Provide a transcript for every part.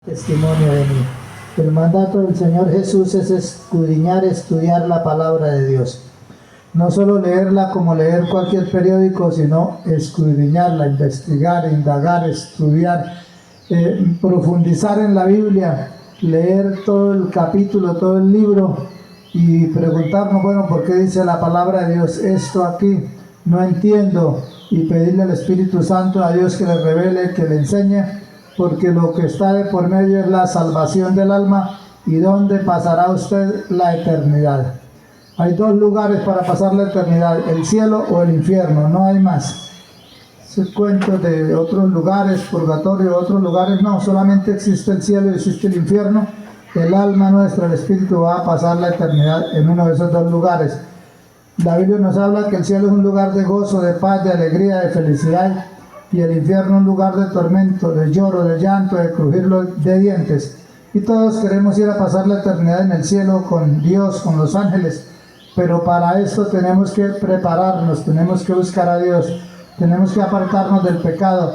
Testimonio de mí. El mandato del Señor Jesús es escudriñar, estudiar la palabra de Dios. No solo leerla como leer cualquier periódico, sino escudriñarla, investigar, indagar, estudiar, profundizar en la Biblia, leer todo el capítulo, todo el libro y preguntarnos, bueno, ¿por qué dice la palabra de Dios esto aquí? No entiendo, y pedirle al Espíritu Santo a Dios que le revele, que le enseñe, porque lo que está de por medio es la salvación del alma y dónde pasará usted la eternidad. Hay dos lugares para pasar la eternidad, el cielo o el infierno, no hay más. Ese cuento de otros lugares, purgatorio, otros lugares, no, solamente existe el cielo y existe el infierno. El alma nuestra, el espíritu, va a pasar la eternidad en uno de esos dos lugares. La Biblia nos habla que el cielo es un lugar de gozo, de paz, de alegría, de felicidad, y el infierno un lugar de tormento, de lloro, de llanto, de crujir de dientes. Y todos queremos ir a pasar la eternidad en el cielo con Dios, con los ángeles, pero para esto tenemos que prepararnos, tenemos que buscar a Dios, tenemos que apartarnos del pecado,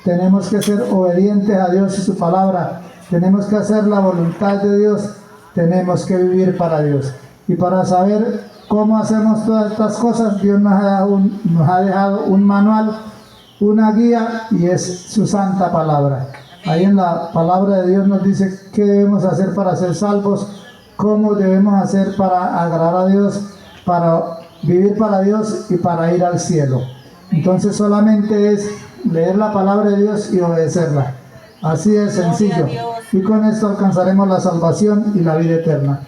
tenemos que ser obedientes a Dios y su palabra, tenemos que hacer la voluntad de Dios, tenemos que vivir para Dios. Y para saber cómo hacemos todas estas cosas, Dios nos ha dejado un manual, una guía, y es su santa palabra. Ahí en la palabra de Dios nos dice qué debemos hacer para ser salvos, cómo debemos hacer para agradar a Dios, para vivir para Dios y para ir al cielo. Entonces solamente es leer la palabra de Dios y obedecerla. Así de sencillo. Y con esto alcanzaremos la salvación y la vida eterna.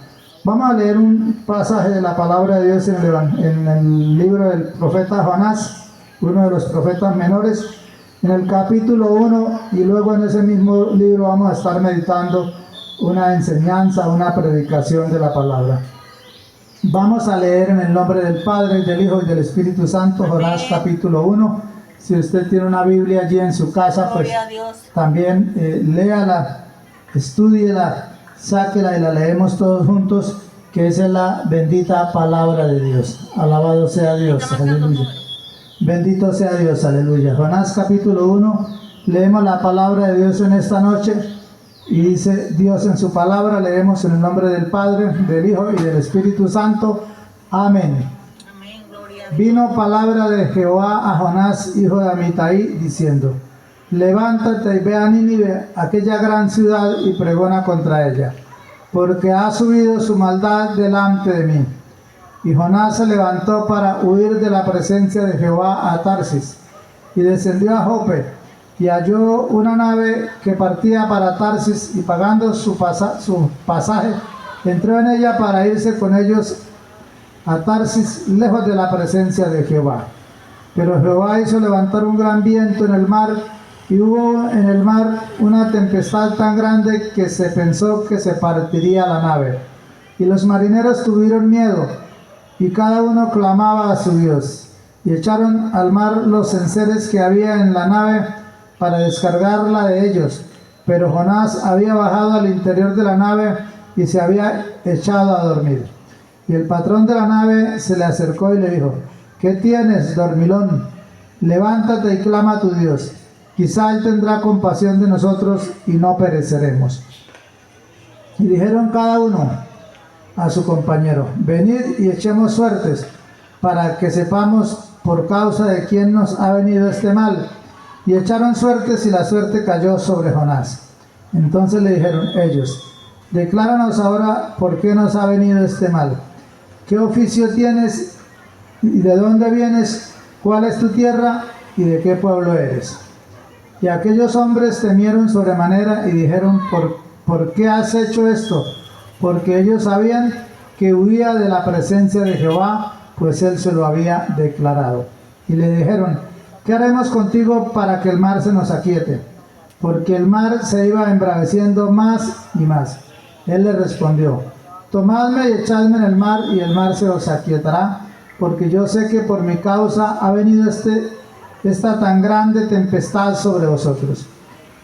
Vamos a leer un pasaje de la palabra de Dios en el libro del profeta Jonás, uno de los profetas menores, en el capítulo 1, y luego en ese mismo libro vamos a estar meditando una enseñanza, una predicación de la palabra. Vamos a leer en el nombre del Padre, del Hijo y del Espíritu Santo, Jonás capítulo 1. Si usted tiene una Biblia allí en su casa, pues también léala, estúdiela, sáquela y la leemos todos juntos, que esa es la bendita palabra de Dios. Alabado sea Dios, aleluya. Bendito sea Dios, aleluya. Jonás capítulo 1, leemos la palabra de Dios en esta noche, y dice Dios en su palabra, leemos en el nombre del Padre, del Hijo y del Espíritu Santo. Amén. Vino palabra de Jehová a Jonás, hijo de Amitai, diciendo: levántate y ve a Nínive, aquella gran ciudad, y pregona contra ella, porque ha subido su maldad delante de mí. Y Jonás se levantó para huir de la presencia de Jehová a Tarsis, y descendió a Jope, y halló una nave que partía para Tarsis, y pagando su pasaje, entró en ella para irse con ellos a Tarsis, lejos de la presencia de Jehová. Pero Jehová hizo levantar un gran viento en el mar, y hubo en el mar una tempestad tan grande que se pensó que se partiría la nave. Y los marineros tuvieron miedo, y cada uno clamaba a su Dios. Y echaron al mar los enseres que había en la nave para descargarla de ellos. Pero Jonás había bajado al interior de la nave y se había echado a dormir. Y el patrón de la nave se le acercó y le dijo: ¿qué tienes, dormilón? Levántate y clama a tu Dios. Quizá Él tendrá compasión de nosotros y no pereceremos. Y dijeron cada uno a su compañero: venid y echemos suertes, para que sepamos por causa de quién nos ha venido este mal. Y echaron suertes, y la suerte cayó sobre Jonás. Entonces le dijeron ellos: decláranos ahora por qué nos ha venido este mal. ¿Qué oficio tienes y de dónde vienes? ¿Cuál es tu tierra y de qué pueblo eres? Y aquellos hombres temieron sobremanera y dijeron: ¿por qué has hecho esto? Porque ellos sabían que huía de la presencia de Jehová, pues él se lo había declarado. Y le dijeron: ¿qué haremos contigo para que el mar se nos aquiete? Porque el mar se iba embraveciendo más y más. Él le respondió: tomadme y echadme en el mar, y el mar se os aquietará, porque yo sé que por mi causa ha venido esta tan grande tempestad sobre vosotros.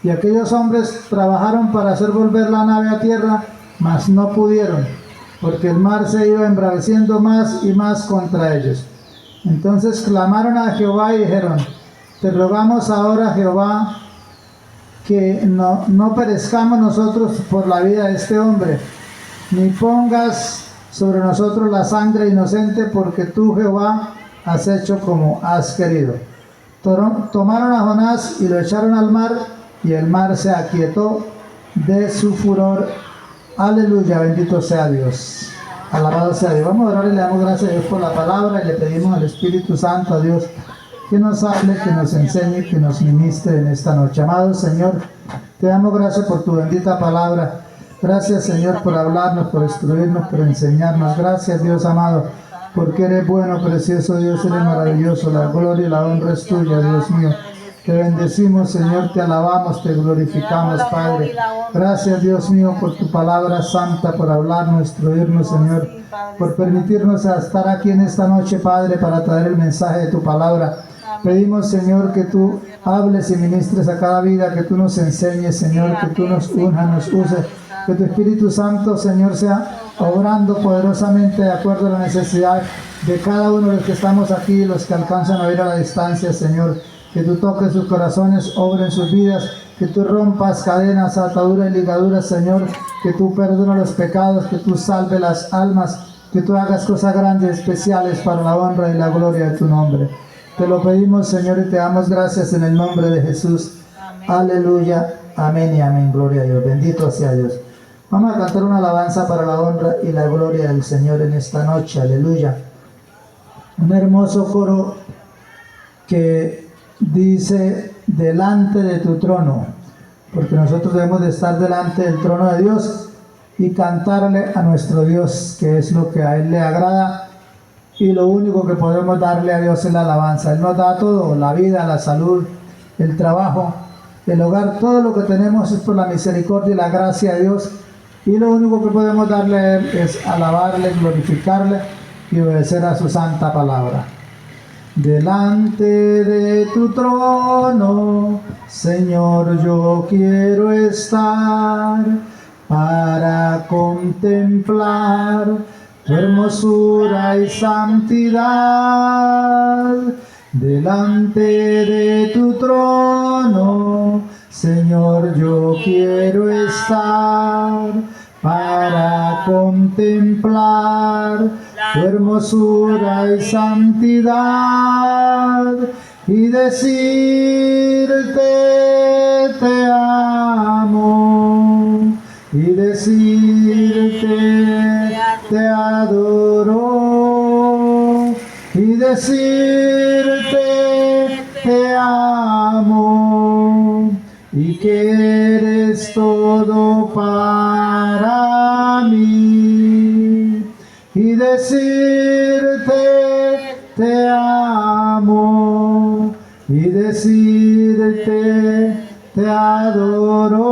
Y aquellos hombres trabajaron para hacer volver la nave a tierra, mas no pudieron, porque el mar se iba embraveciendo más y más contra ellos. Entonces clamaron a Jehová y dijeron: te rogamos ahora, Jehová, que no perezcamos nosotros por la vida de este hombre, ni pongas sobre nosotros la sangre inocente, porque tú, Jehová, has hecho como has querido. Tomaron a Jonás y lo echaron al mar, y el mar se aquietó de su furor. Aleluya, bendito sea Dios. Alabado sea Dios. Vamos a orar y le damos gracias a Dios por la palabra y le pedimos al Espíritu Santo, a Dios, que nos hable, que nos enseñe, que nos ministre en esta noche. Amado Señor, te damos gracias por tu bendita palabra. Gracias, Señor, por hablarnos, por instruirnos, por enseñarnos. Gracias, Dios amado, porque eres bueno, precioso Dios, eres maravilloso. La gloria y la honra es tuya, Dios mío. Te bendecimos, Señor, te alabamos, te glorificamos, Padre. Gracias, Dios mío, por tu palabra santa, por hablarnos, instruirnos, Señor, por permitirnos estar aquí en esta noche, Padre, para traer el mensaje de tu palabra. Pedimos, Señor, que tú hables y ministres a cada vida, que tú nos enseñes, Señor, que tú nos unjas, nos uses, que tu Espíritu Santo, Señor, sea obrando poderosamente de acuerdo a la necesidad de cada uno de los que estamos aquí, los que alcanzan a oír a la distancia, Señor. Que tú toques sus corazones, obren sus vidas, que tú rompas cadenas, ataduras y ligaduras, Señor, que tú perdones los pecados, que tú salves las almas, que tú hagas cosas grandes, especiales para la honra y la gloria de tu nombre. Te lo pedimos, Señor, y te damos gracias en el nombre de Jesús. Amén. Aleluya, amén y amén, gloria a Dios, bendito sea Dios. Vamos a cantar una alabanza para la honra y la gloria del Señor en esta noche, aleluya. Un hermoso coro que dice, delante de tu trono, porque nosotros debemos de estar delante del trono de Dios y cantarle a nuestro Dios, que es lo que a Él le agrada, y lo único que podemos darle a Dios es la alabanza. Él nos da todo, la vida, la salud, el trabajo, el hogar, todo lo que tenemos es por la misericordia y la gracia de Dios, y lo único que podemos darle a Él es alabarle, glorificarle y obedecer a su santa palabra. Delante de tu trono, Señor, yo quiero estar para contemplar tu hermosura y santidad. Delante de tu trono, Señor, yo quiero estar para contemplar tu hermosura y santidad y decirte te amo y decirte te adoro y decirte te amo y que eres todo para mí y decirte te amo y decirte te adoro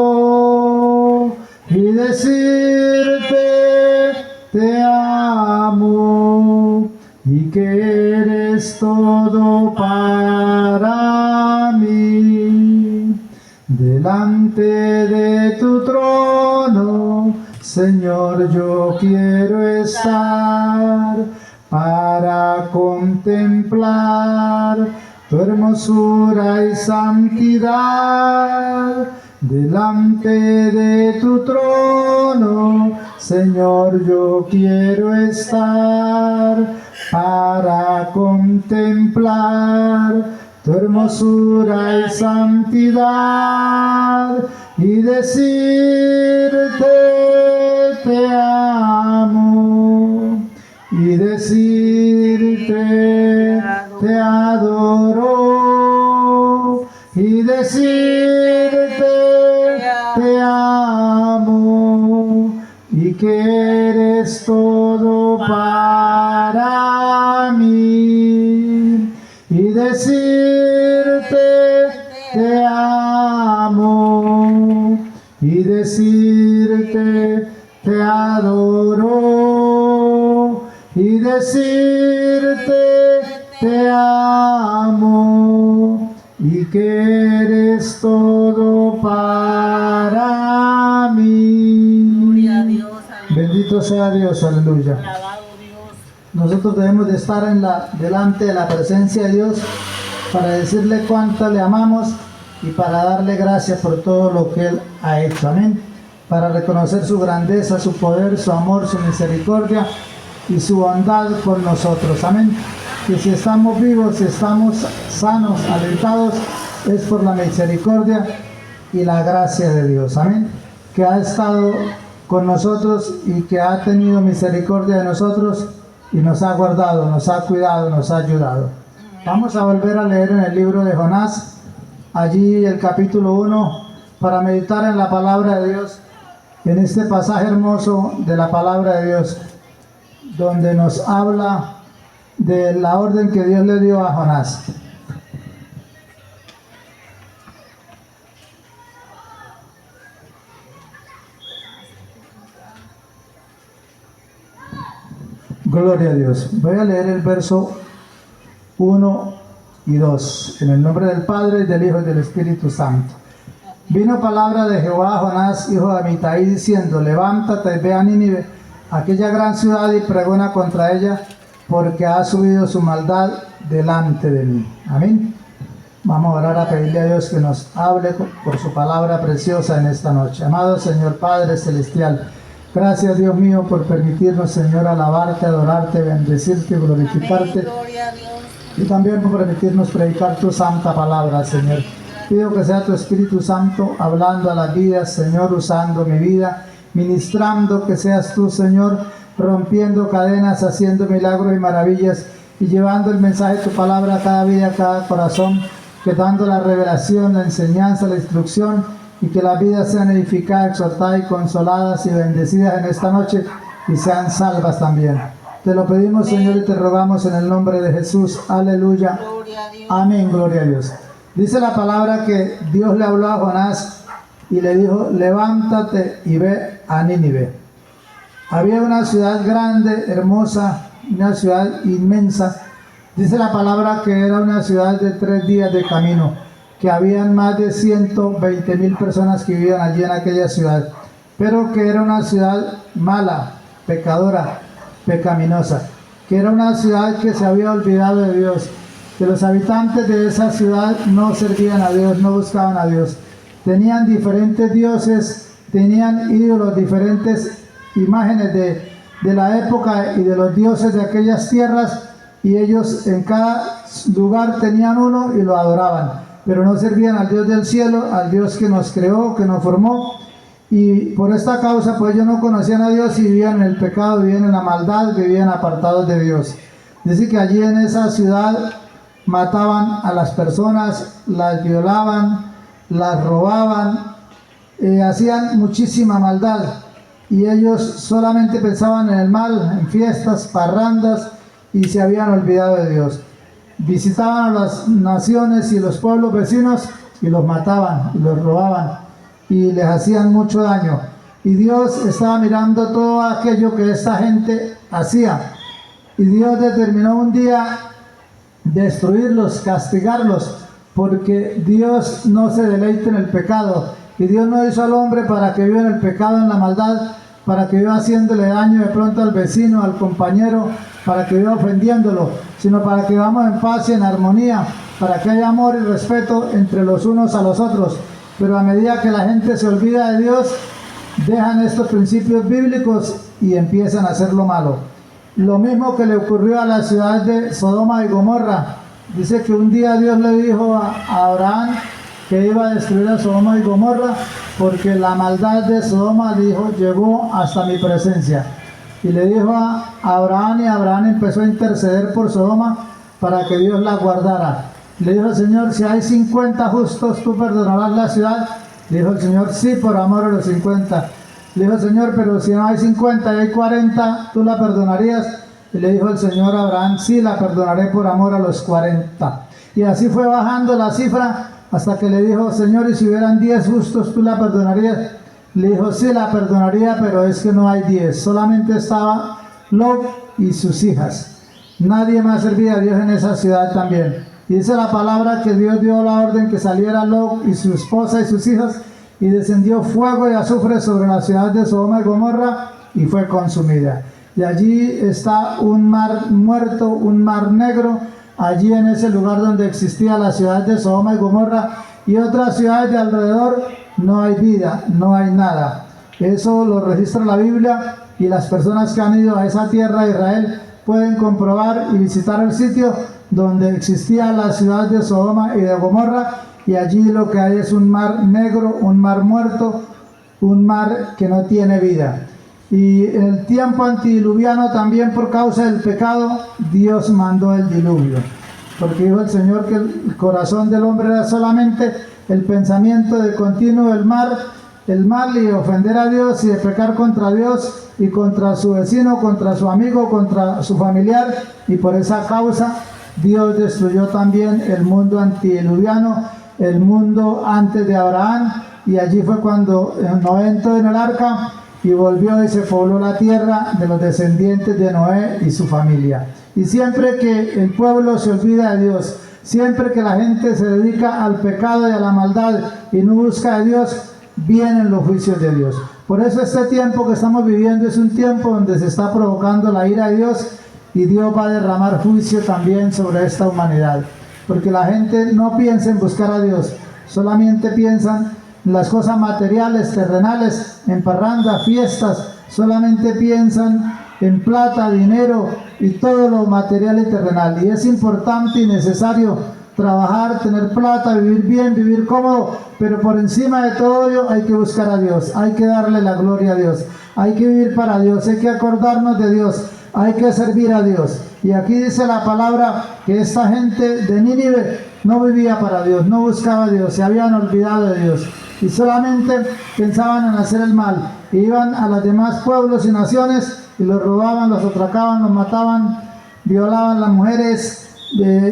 y decirte te amo y que eres todo para mí. Delante de tu trono, Señor, yo quiero estar para contemplar tu hermosura y santidad. Delante de tu trono, Señor, yo quiero estar para contemplar tu hermosura y santidad y decirte te amo y decirte te adoro y decirte te amo y que eres todo para mí y decirte te amo y decirte te adoro y decirte te amo y que eres todo para mí. Gloria a Dios, Bendito sea Dios, aleluya. alabado Dios. Nosotros debemos de estar delante de la presencia de Dios para decirle cuánto le amamos y para darle gracias por todo lo que Él ha hecho. Amén. Para reconocer su grandeza, su poder, su amor, su misericordia y su bondad con nosotros. Amén. Que si estamos vivos, si estamos sanos, alentados, es por la misericordia y la gracia de Dios. Amén. Que ha estado con nosotros y que ha tenido misericordia de nosotros y nos ha guardado, nos ha cuidado, nos ha ayudado. Vamos a volver a leer en el libro de Jonás, allí el capítulo 1, para meditar en la palabra de Dios, en este pasaje hermoso de la palabra de Dios, donde nos habla de la orden que Dios le dio a Jonás. Gloria a Dios. Voy a leer el verso 1 y 2. En el nombre del Padre, y del Hijo, y del Espíritu Santo. Vino palabra de Jehová a Jonás, hijo de Amitai, diciendo: levántate y ve a Nínive, aquella gran ciudad, y pregona contra ella, porque ha subido su maldad delante de mí. Amén. Vamos a orar, a pedirle a Dios que nos hable por su palabra preciosa en esta noche. Amado Señor Padre Celestial, gracias, Dios mío, por permitirnos, Señor, alabarte, adorarte, bendecirte, glorificarte. Y también por permitirnos predicar tu santa palabra, Señor. Pido que sea tu Espíritu Santo hablando a las vidas, Señor, usando mi vida, ministrando, que seas tú, Señor, rompiendo cadenas, haciendo milagros y maravillas y llevando el mensaje de tu palabra a cada vida, a cada corazón, que dando la revelación, la enseñanza, la instrucción, y que las vidas sean edificadas, exhortadas y consoladas y bendecidas en esta noche y sean salvas también. Te lo pedimos, amén, Señor, y te rogamos en el nombre de Jesús. Aleluya. Amén, gloria a Dios. Dice la palabra que Dios le habló a Jonás y le dijo: levántate y ve a Nínive. Había una ciudad grande, hermosa, una ciudad inmensa. Dice la palabra que era una ciudad de 3 días de camino, que habían más de 120,000 personas que vivían allí en aquella ciudad, pero que era una ciudad mala, pecadora, pecaminosa, que era una ciudad que se había olvidado de Dios, que los habitantes de esa ciudad no servían a Dios, no buscaban a Dios, tenían diferentes dioses, tenían ídolos, diferentes imágenes de la época y de los dioses de aquellas tierras, y ellos en cada lugar tenían uno y lo adoraban, pero no servían al Dios del cielo, al Dios que nos creó, que nos formó. Y por esta causa, pues ellos no conocían a Dios y vivían en el pecado, vivían en la maldad, vivían apartados de Dios. Dice que allí en esa ciudad mataban a las personas, las violaban, las robaban, hacían muchísima maldad. Y ellos solamente pensaban en el mal, en fiestas, parrandas, y se habían olvidado de Dios. Visitaban a las naciones y los pueblos vecinos y los mataban y los robaban y les hacían mucho daño. Y Dios estaba mirando todo aquello que esta gente hacía. Y Dios determinó un día destruirlos, castigarlos, porque Dios no se deleita en el pecado. Y Dios no hizo al hombre para que viva en el pecado, en la maldad, para que viva haciéndole daño de pronto al vecino, al compañero, para que viva ofendiéndolo, sino para que vivamos en paz y en armonía, para que haya amor y respeto entre los unos a los otros. Pero a medida que la gente se olvida de Dios, dejan estos principios bíblicos y empiezan a hacer lo malo. Lo mismo que le ocurrió a la ciudad de Sodoma y Gomorra. Dice que un día Dios le dijo a Abraham que iba a destruir a Sodoma y Gomorra, porque la maldad de Sodoma, dijo, llegó hasta mi presencia. Y le dijo a Abraham, y Abraham empezó a interceder por Sodoma para que Dios la guardara. Le dijo el Señor: si hay 50 justos, ¿tú perdonarás la ciudad? Le dijo el Señor: sí, por amor a los 50. Le dijo el Señor: pero si no hay 50 y hay 40, ¿tú la perdonarías? Y le dijo el Señor a Abraham: sí, la perdonaré por amor a los 40. Y así fue bajando la cifra hasta que le dijo: Señor, y si hubieran 10 justos, ¿tú la perdonarías? Le dijo: sí, la perdonaría, pero es que no hay 10. Solamente estaba Lot y sus hijas. Nadie más servía a Dios en esa ciudad también. Y dice la palabra que Dios dio la orden que saliera Lot y su esposa y sus hijas, y descendió fuego y azufre sobre la ciudad de Sodoma y Gomorra, y fue consumida. Y allí está un mar muerto, un mar negro, allí en ese lugar donde existía la ciudad de Sodoma y Gomorra, y otras ciudades de alrededor no hay vida, no hay nada. Eso lo registra la Biblia y las personas que han ido a esa tierra de Israel pueden comprobar y visitar el sitio donde existía la ciudad de Sodoma y de Gomorra, y allí lo que hay es un mar negro, un mar muerto, un mar que no tiene vida. Y en el tiempo antidiluviano también, por causa del pecado, Dios mandó el diluvio, porque dijo el Señor que el corazón del hombre era solamente el pensamiento de continuo del mal y de ofender a Dios y de pecar contra Dios y contra su vecino, contra su amigo, contra su familiar, y por esa causa Dios destruyó también el mundo antediluviano, el mundo antes de Abraham, y allí fue cuando Noé entró en el arca y volvió y se pobló la tierra de los descendientes de Noé y su familia. Y siempre que el pueblo se olvida de Dios, siempre que la gente se dedica al pecado y a la maldad y no busca a Dios, vienen los juicios de Dios. Por eso este tiempo que estamos viviendo es un tiempo donde se está provocando la ira de Dios, y Dios va a derramar juicio también sobre esta humanidad, porque la gente no piensa en buscar a Dios, solamente piensan en las cosas materiales, terrenales, en parrandas, fiestas, solamente piensan en plata, dinero y todo lo material y terrenal. Y es importante y necesario trabajar, tener plata, vivir bien, vivir cómodo, pero por encima de todo ello hay que buscar a Dios, hay que darle la gloria a Dios, hay que vivir para Dios, hay que acordarnos de Dios, hay que servir a Dios. Y aquí dice la palabra que esta gente de Nínive no vivía para Dios, no buscaba a Dios, se habían olvidado de Dios y solamente pensaban en hacer el mal. Iban a los demás pueblos y naciones y los robaban, los atracaban, los mataban, violaban las mujeres,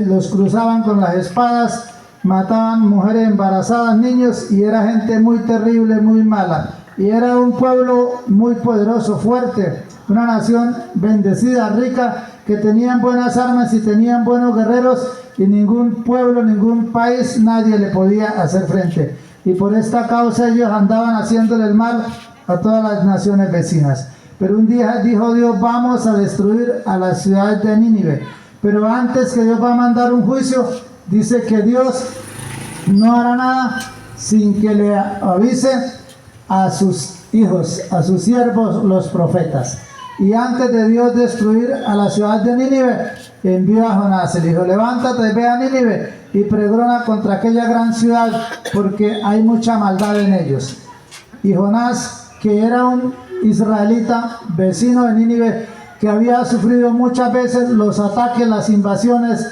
los cruzaban con las espadas, mataban mujeres embarazadas, niños, y era gente muy terrible, muy mala. Y era un pueblo muy poderoso, fuerte, una nación bendecida, rica, que tenían buenas armas y tenían buenos guerreros, y ningún pueblo, ningún país, nadie le podía hacer frente. Y por esta causa ellos andaban haciéndole el mal a todas las naciones vecinas. Pero un día dijo Dios: vamos a destruir a la ciudad de Nínive. Pero antes que Dios va a mandar un juicio, dice que Dios no hará nada sin que le avise a sus hijos, a sus siervos, los profetas. Y antes de Dios destruir a la ciudad de Nínive, envió a Jonás. Le dijo: levántate, ve a Nínive y pregona contra aquella gran ciudad, porque hay mucha maldad en ellos. Y Jonás, que era un israelita, vecino de Nínive, que había sufrido muchas veces los ataques, las invasiones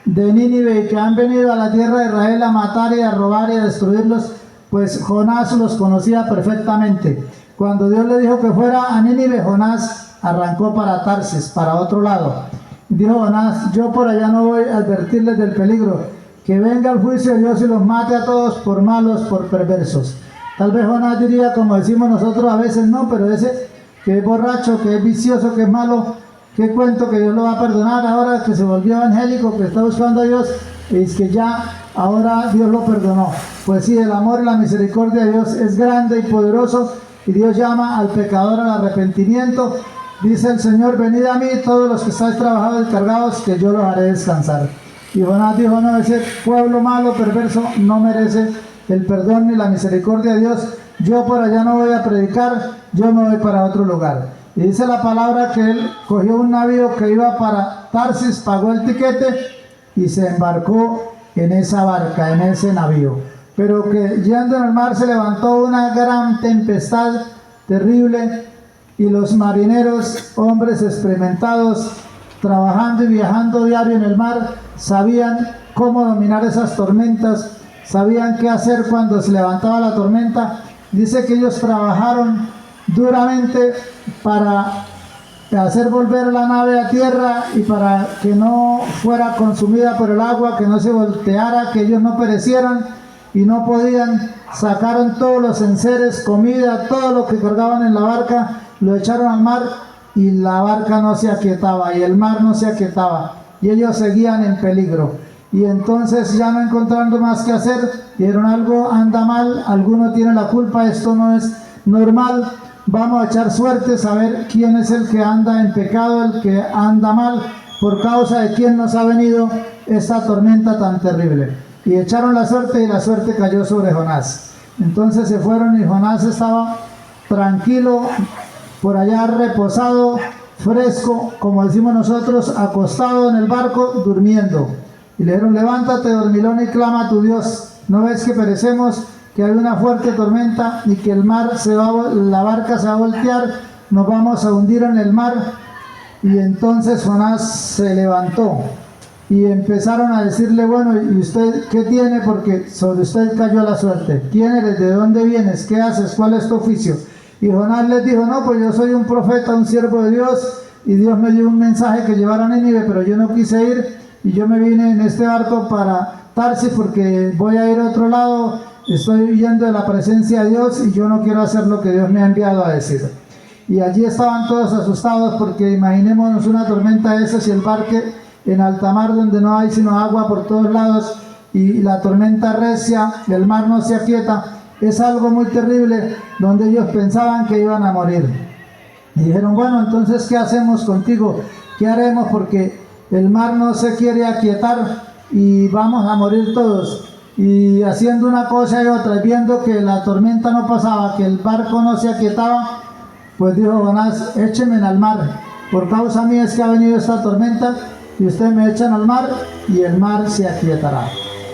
de Nínive, y que han venido a la tierra de Israel a matar y a robar y a destruirlos, pues Jonás los conocía perfectamente. Cuando Dios le dijo que fuera a Nínive, Jonás arrancó para Tarsis, para otro lado. Dijo Jonás: yo por allá no voy a advertirles del peligro, que venga el juicio de Dios y los mate a todos por malos, por perversos. Tal vez Jonás diría, como decimos nosotros a veces: no, pero ese que es borracho, que es vicioso, que es malo, ¿qué cuento que Dios lo va a perdonar ahora que se volvió evangélico, que está buscando a Dios? Y es que ya ahora Dios lo perdonó. Pues sí, el amor y la misericordia de Dios es grande y poderoso, y Dios llama al pecador al arrepentimiento. Dice el Señor: venid a mí todos los que estáis trabajados y cargados, que yo los haré descansar. Y Jonás dijo: no, ese pueblo malo, perverso, no merece el perdón ni la misericordia de Dios. Yo por allá no voy a predicar, yo me voy para otro lugar. Y dice la palabra que él cogió un navío que iba para Tarsis, pagó el tiquete y se embarcó en esa barca, en ese navío. Pero que yendo en el mar se levantó una gran tempestad terrible, y los marineros, hombres experimentados, trabajando y viajando diario en el mar, sabían cómo dominar esas tormentas, sabían qué hacer cuando se levantaba la tormenta. Dice que ellos trabajaron duramente para hacer volver la nave a tierra y para que no fuera consumida por el agua, que no se volteara, que ellos no perecieran, y no podían. Sacaron todos los enseres, comida, todo lo que cargaban en la barca, lo echaron al mar, y la barca no se aquietaba y el mar no se aquietaba, y ellos seguían en peligro. Y entonces, ya no encontrando más que hacer, dijeron: algo anda mal, alguno tiene la culpa, esto no es normal, vamos a echar suertes a ver quién es el que anda en pecado, el que anda mal, por causa de quién nos ha venido esta tormenta tan terrible. y echaron la suerte y la suerte cayó sobre Jonás. Entonces se fueron y Jonás estaba tranquilo por allá, reposado, fresco, como decimos nosotros, acostado en el barco, durmiendo. Y le dijeron: levántate, dormilón, y clama a tu Dios. ¿No ves que perecemos, que hay una fuerte tormenta y que el mar la barca se va a voltear, nos vamos a hundir en el mar? Y entonces Jonás se levantó y empezaron a decirle: bueno, ¿y usted qué tiene? Porque sobre usted cayó la suerte. ¿Quién eres? ¿De dónde vienes? ¿Qué haces? ¿Cuál es tu oficio? Y Jonás les dijo: no, pues yo soy un profeta, un siervo de Dios, y Dios me dio un mensaje que llevar a Nínive, pero yo no quise ir, y yo me vine en este barco para Tarsis porque voy a ir a otro lado, estoy huyendo de la presencia de Dios y yo no quiero hacer lo que Dios me ha enviado a decir. Y allí estaban todos asustados, porque imaginémonos una tormenta de esas y el barco en alta mar donde no hay sino agua por todos lados, y la tormenta recia, el mar no se aquieta. Es algo muy terrible, donde ellos pensaban que iban a morir. Y dijeron: bueno, entonces ¿qué hacemos contigo? ¿Qué haremos? Porque el mar no se quiere aquietar y vamos a morir todos. Y haciendo una cosa y otra, viendo que la tormenta no pasaba, que el barco no se aquietaba, pues dijo Jonás: échenme al mar, por causa mía es que ha venido esta tormenta, y ustedes me echan al mar y el mar se aquietará.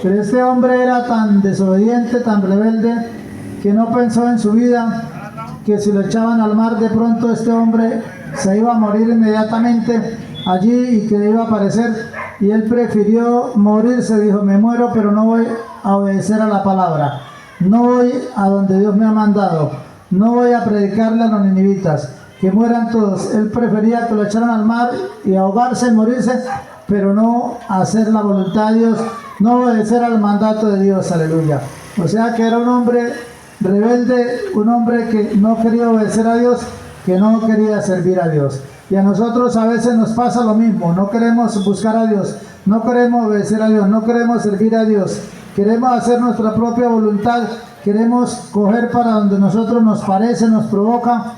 Pero este hombre era tan desobediente, tan rebelde, que no pensó en su vida, que si lo echaban al mar, de pronto este hombre se iba a morir inmediatamente allí y que iba a perecer. Y él prefirió morirse, dijo: me muero, pero no voy a obedecer a la palabra, no voy a donde Dios me ha mandado, no voy a predicarle a los ninivitas, que mueran todos. Él prefería que lo echaran al mar y ahogarse y morirse, pero no hacer la voluntad de Dios, no obedecer al mandato de Dios. Aleluya. O sea que era un hombre rebelde, un hombre que no quería obedecer a Dios, que no quería servir a Dios. Y a nosotros a veces nos pasa lo mismo: no queremos buscar a Dios, no queremos obedecer a Dios, no queremos servir a Dios, queremos hacer nuestra propia voluntad, queremos coger para donde nosotros nos parece, nos provoca.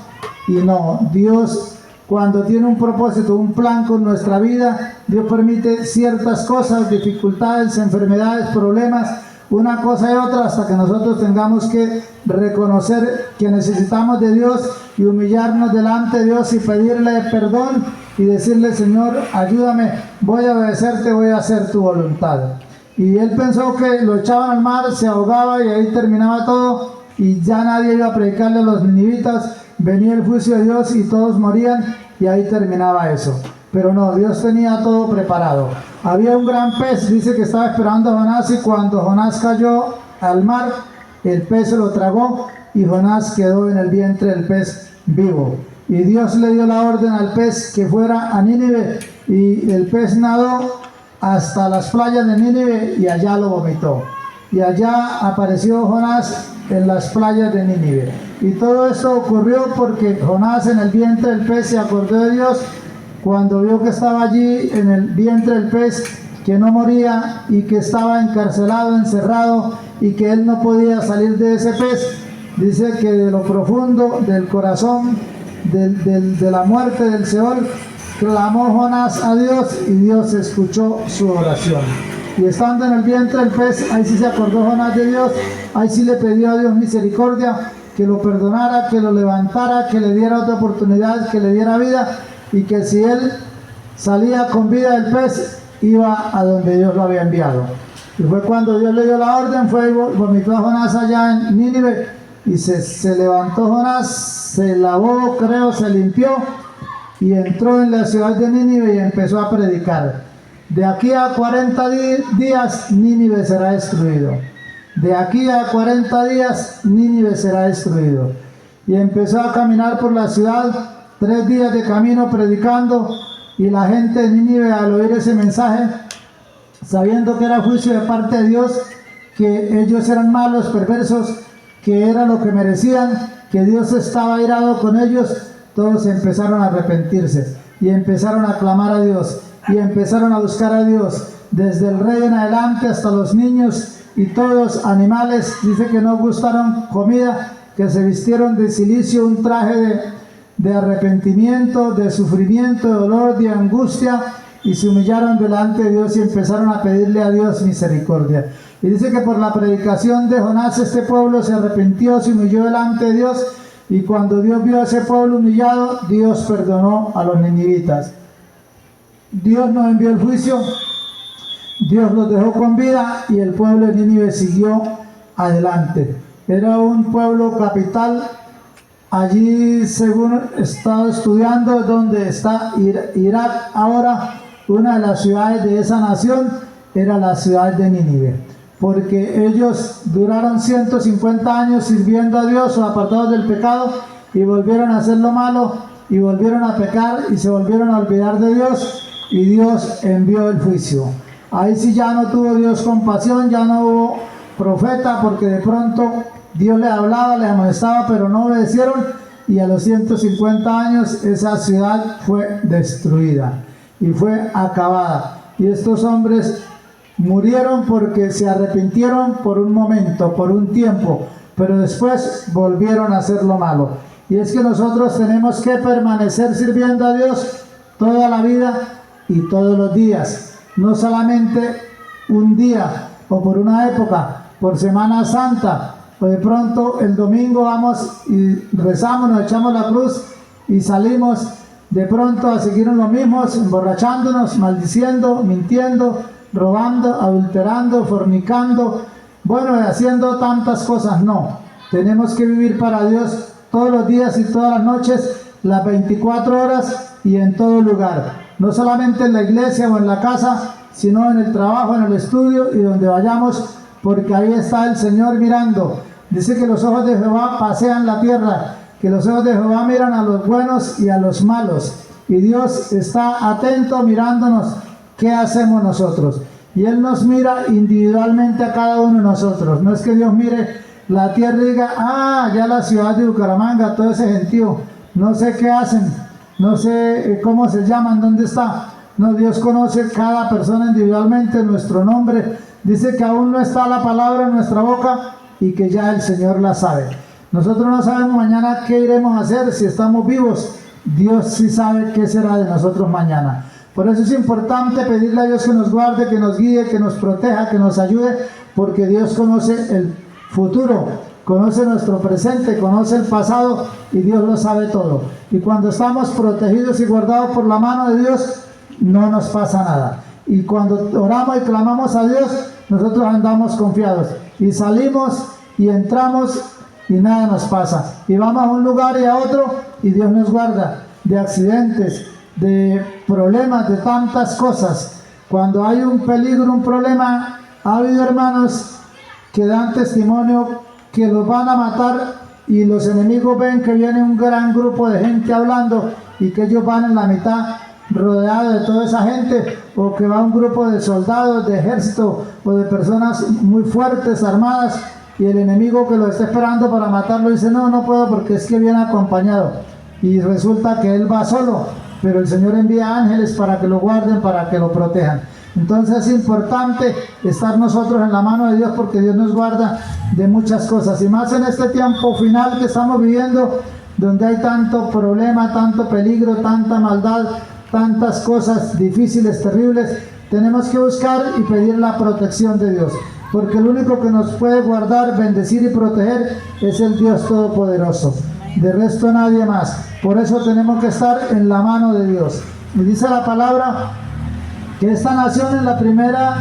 Y no, Dios, cuando tiene un propósito, un plan con nuestra vida, Dios permite ciertas cosas, dificultades, enfermedades, problemas, una cosa y otra, hasta que nosotros tengamos que reconocer que necesitamos de Dios y humillarnos delante de Dios y pedirle perdón y decirle: Señor, ayúdame, voy a obedecerte, voy a hacer tu voluntad. Y él pensó que lo echaban al mar, se ahogaba y ahí terminaba todo, y ya nadie iba a predicarle a los ninivitas, venía el juicio de Dios y todos morían, y ahí terminaba eso. Pero no, Dios tenía todo preparado. Había un gran pez, dice, que estaba esperando a Jonás, y cuando Jonás cayó al mar, el pez se lo tragó y Jonás quedó en el vientre del pez vivo. Y Dios le dio la orden al pez que fuera a Nínive, y el pez nadó hasta las playas de Nínive y allá lo vomitó. Y allá apareció Jonás en las playas de Nínive. Y todo esto ocurrió porque Jonás, en el vientre del pez, se acordó de Dios cuando vio que estaba allí en el vientre del pez, que no moría y que estaba encarcelado, encerrado, y que él no podía salir de ese pez. Dice que de lo profundo del corazón, de la muerte, del Seol, clamó Jonás a Dios, y Dios escuchó su oración. Y estando en el vientre del pez, ahí sí se acordó Jonás de Dios, ahí sí le pidió a Dios misericordia, que lo perdonara, que lo levantara, que le diera otra oportunidad, que le diera vida, y que si él salía con vida del pez, iba a donde Dios lo había enviado. Y fue cuando Dios le dio la orden, fue y vomitó a Jonás allá en Nínive, y se levantó Jonás, se lavó, creo, se limpió, y entró en la ciudad de Nínive y empezó a predicar: de aquí a 40 días Nínive será destruido. De aquí a 40 días Nínive será destruido. Y empezó a caminar por la ciudad, 3 días de camino predicando, y la gente de Nínive, al oír ese mensaje, sabiendo que era juicio de parte de Dios, que ellos eran malos, perversos, que era lo que merecían, que Dios estaba airado con ellos, todos empezaron a arrepentirse y empezaron a clamar a Dios y empezaron a buscar a Dios, desde el rey en adelante hasta los niños y todos animales. Dice que no gustaron comida, que se vistieron de cilicio, un traje de arrepentimiento, de sufrimiento, de dolor, de angustia, y se humillaron delante de Dios y empezaron a pedirle a Dios misericordia. Y dice que por la predicación de Jonás este pueblo se arrepintió, se humilló delante de Dios, y cuando Dios vio a ese pueblo humillado, Dios perdonó a los ninivitas. Dios no envió el juicio, Dios los dejó con vida y el pueblo de Nínive siguió adelante. Era un pueblo capital. Allí, según he estado estudiando, donde está Irak ahora, una de las ciudades de esa nación era la ciudad de Nínive, porque ellos duraron 150 años sirviendo a Dios o apartados del pecado, y volvieron a hacer lo malo y volvieron a pecar y se volvieron a olvidar de Dios, y Dios envió el juicio. Ahí sí ya no tuvo Dios compasión, ya no hubo profeta, porque de pronto Dios le hablaba, le amonestaba, pero no obedecieron, y a los 150 años esa ciudad fue destruida y fue acabada. Y estos hombres murieron porque se arrepintieron por un momento, por un tiempo, pero después volvieron a hacer lo malo. Y es que nosotros tenemos que permanecer sirviendo a Dios toda la vida y todos los días, no solamente un día o por una época, por Semana Santa, o de pronto el domingo vamos y rezamos, nos echamos la cruz y salimos de pronto a seguir en lo mismo, emborrachándonos, maldiciendo, mintiendo, robando, adulterando, fornicando, bueno, haciendo tantas cosas. No, tenemos que vivir para Dios todos los días y todas las noches, las 24 horas y en todo lugar, no solamente en la iglesia o en la casa, sino en el trabajo, en el estudio y donde vayamos, porque ahí está el Señor mirando. Dice que los ojos de Jehová pasean la tierra, que los ojos de Jehová miran a los buenos y a los malos, y Dios está atento mirándonos qué hacemos nosotros, y Él nos mira individualmente a cada uno de nosotros. No es que Dios mire la tierra y diga, ah, ya la ciudad de Bucaramanga, todo ese gentío, no sé qué hacen, no sé cómo se llaman, dónde está. No, Dios conoce cada persona individualmente, nuestro nombre. Dice que aún no está la palabra en nuestra boca y que ya el Señor la sabe. Nosotros no sabemos mañana qué iremos a hacer si estamos vivos. Dios sí sabe qué será de nosotros mañana. Por eso es importante pedirle a Dios que nos guarde, que nos guíe, que nos proteja, que nos ayude, porque Dios conoce el futuro, conoce nuestro presente, conoce el pasado, y Dios lo sabe todo. Y cuando estamos protegidos y guardados por la mano de Dios, no nos pasa nada. Y cuando oramos y clamamos a Dios, nosotros andamos confiados y salimos y entramos y nada nos pasa, y vamos a un lugar y a otro y Dios nos guarda de accidentes, de problemas, de tantas cosas. Cuando hay un peligro, un problema, ha habido hermanos que dan testimonio que los van a matar y los enemigos ven que viene un gran grupo de gente hablando y que ellos van en la mitad rodeados de toda esa gente, o que va un grupo de soldados, de ejército o de personas muy fuertes, armadas, y el enemigo que lo está esperando para matarlo dice, no, no puedo porque es que viene acompañado, y resulta que él va solo, pero el Señor envía ángeles para que lo guarden, para que lo protejan. Entonces es importante estar nosotros en la mano de Dios, porque Dios nos guarda de muchas cosas, y más en este tiempo final que estamos viviendo, donde hay tanto problema, tanto peligro, tanta maldad, tantas cosas difíciles, terribles. Tenemos que buscar y pedir la protección de Dios, porque el único que nos puede guardar, bendecir y proteger es el Dios Todopoderoso. De resto nadie más. Por eso tenemos que estar en la mano de Dios. Y dice la palabra que esta nación, en la primera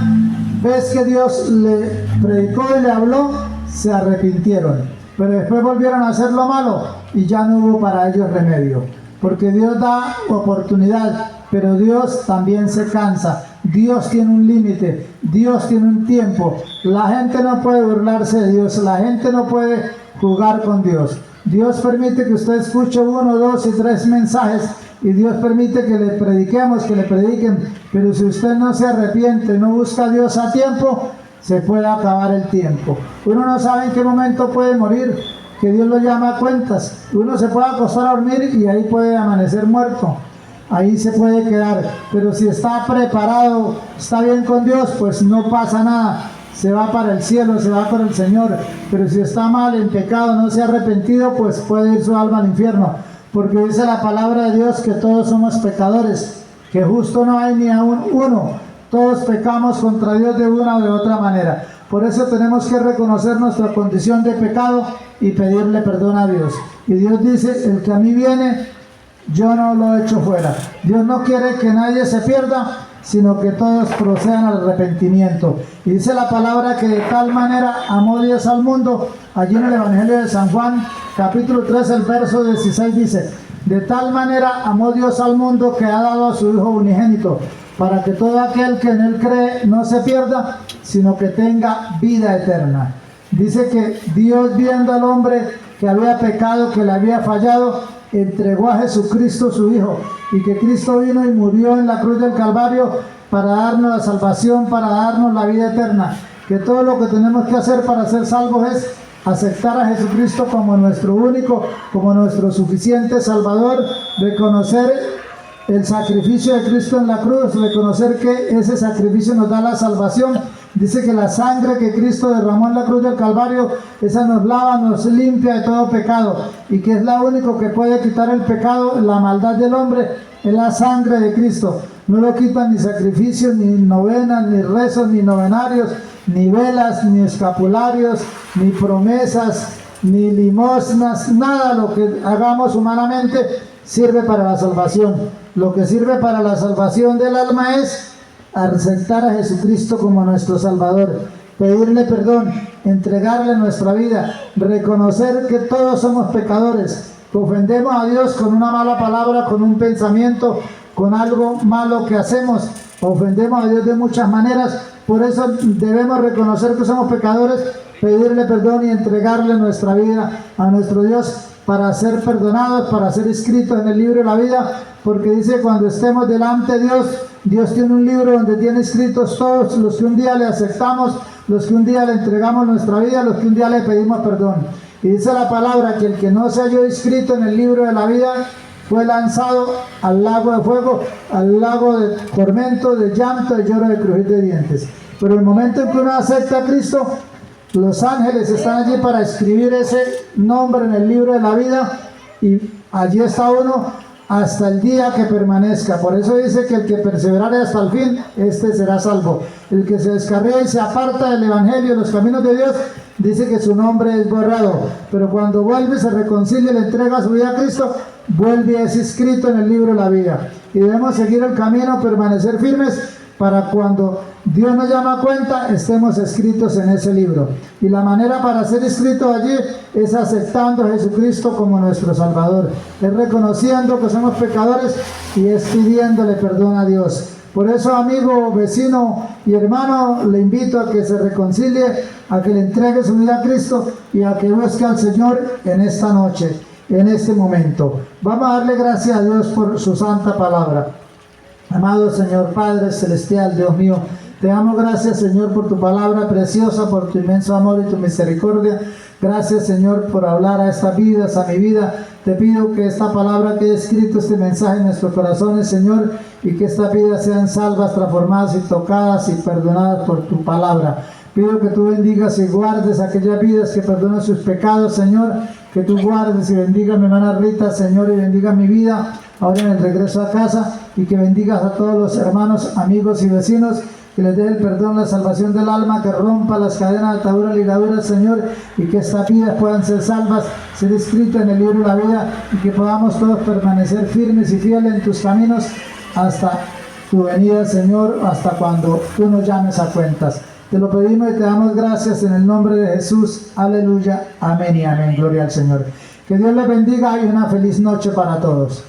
vez que Dios le predicó y le habló, se arrepintieron, pero después volvieron a hacer lo malo y ya no hubo para ellos remedio, porque Dios da oportunidad, pero Dios también se cansa. Dios tiene un límite, Dios tiene un tiempo. La gente no puede burlarse de Dios, la gente no puede jugar con Dios. Dios permite que usted escuche 1, 2 y 3 mensajes, y Dios permite que le prediquemos, que le prediquen, pero si usted no se arrepiente, no busca a Dios a tiempo, se puede acabar el tiempo. Uno no sabe en qué momento puede morir, que Dios lo llama a cuentas. Uno se puede acostar a dormir y ahí puede amanecer muerto, ahí se puede quedar, pero si está preparado, está bien con Dios, pues no pasa nada, se va para el cielo, se va para el Señor. Pero si está mal, en pecado, no se ha arrepentido, pues puede ir su alma al infierno, porque dice la palabra de Dios que todos somos pecadores que justo no hay ni aún uno. Todos pecamos contra Dios de una o de otra manera. Por eso tenemos que reconocer nuestra condición de pecado y pedirle perdón a Dios. Y Dios dice, el que a mí viene, yo no lo echo fuera. Dios no quiere que nadie se pierda, sino que todos procedan al arrepentimiento. Y dice la palabra que de tal manera amó Dios al mundo. Allí en el Evangelio de San Juan, capítulo 3, el verso 16 dice, de tal manera amó Dios al mundo que ha dado a su Hijo unigénito, para que todo aquel que en él cree no se pierda, sino que tenga vida eterna. Dice que Dios, viendo al hombre que había pecado, que le había fallado, entregó a Jesucristo su Hijo, y que Cristo vino y murió en la cruz del Calvario para darnos la salvación, para darnos la vida eterna. Que todo lo que tenemos que hacer para ser salvos es aceptar a Jesucristo como nuestro único, como nuestro suficiente Salvador, reconocer el sacrificio de Cristo en la cruz, reconocer que ese sacrificio nos da la salvación. Dice que la sangre que Cristo derramó en la cruz del Calvario, esa nos lava, nos limpia de todo pecado, y que es la única que puede quitar el pecado, la maldad del hombre, es la sangre de Cristo. No lo quitan ni sacrificios, ni novenas, ni rezos, ni novenarios, ni velas, ni escapularios, ni promesas, ni limosnas, nada lo que hagamos humanamente sirve para la salvación. Lo que sirve para la salvación del alma es aceptar a Jesucristo como nuestro Salvador, pedirle perdón, entregarle nuestra vida, reconocer que todos somos pecadores, que ofendemos a Dios con una mala palabra, con un pensamiento, con algo malo que hacemos, ofendemos a Dios de muchas maneras. Por eso debemos reconocer que somos pecadores, pedirle perdón y entregarle nuestra vida a nuestro Dios para ser perdonados, para ser inscritos en el libro de la vida, porque dice cuando estemos delante de Dios, Dios tiene un libro donde tiene escritos todos los que un día le aceptamos, los que un día le entregamos nuestra vida, los que un día le pedimos perdón. Y dice la palabra que el que no se halló inscrito en el libro de la vida fue lanzado al lago de fuego, al lago de tormento, de llanto, de lloro, de crujir de dientes. Pero el momento en que uno acepta a Cristo, los ángeles están allí para escribir ese nombre en el libro de la vida, y allí está uno hasta el día que permanezca. Por eso dice que el que perseverare hasta el fin, este será salvo. El que se descarría y se aparta del evangelio, los caminos de Dios, dice que su nombre es borrado. Pero cuando vuelve, se reconcilia y le entrega su vida a Cristo, vuelve y es inscrito en el libro de la vida. Y debemos seguir el camino, permanecer firmes, para cuando Dios nos llama a cuenta, estemos escritos en ese libro. Y la manera para ser escritos allí es aceptando a Jesucristo como nuestro Salvador, es reconociendo que somos pecadores y es pidiéndole perdón a Dios. Por eso, amigo, vecino y hermano, le invito a que se reconcilie, a que le entregue su vida a Cristo y a que busque al Señor en esta noche, en este momento. Vamos a darle gracias a Dios por su santa palabra. Amado Señor Padre Celestial, Dios mío, te damos gracias, Señor, por tu palabra preciosa, por tu inmenso amor y tu misericordia. Gracias, Señor, por hablar a estas vidas, a mi vida. Te pido que esta palabra quede escrito, este mensaje en nuestros corazones, Señor, y que estas vidas sean salvas, transformadas y tocadas y perdonadas por tu palabra. Pido que tú bendigas y guardes aquellas vidas que perdonan sus pecados, Señor, que tú guardes y bendiga a mi hermana Rita, Señor, y bendiga mi vida ahora en el regreso a casa, y que bendigas a todos los hermanos, amigos y vecinos, que les dé el perdón, la salvación del alma, que rompa las cadenas, ataduras, ligaduras, Señor, y que estas vidas puedan ser salvas, ser escritas en el libro de la vida, y que podamos todos permanecer firmes y fieles en tus caminos hasta tu venida, Señor, hasta cuando tú nos llames a cuentas. Te lo pedimos y te damos gracias en el nombre de Jesús. Aleluya, amén y amén. Gloria al Señor. Que Dios les bendiga y una feliz noche para todos.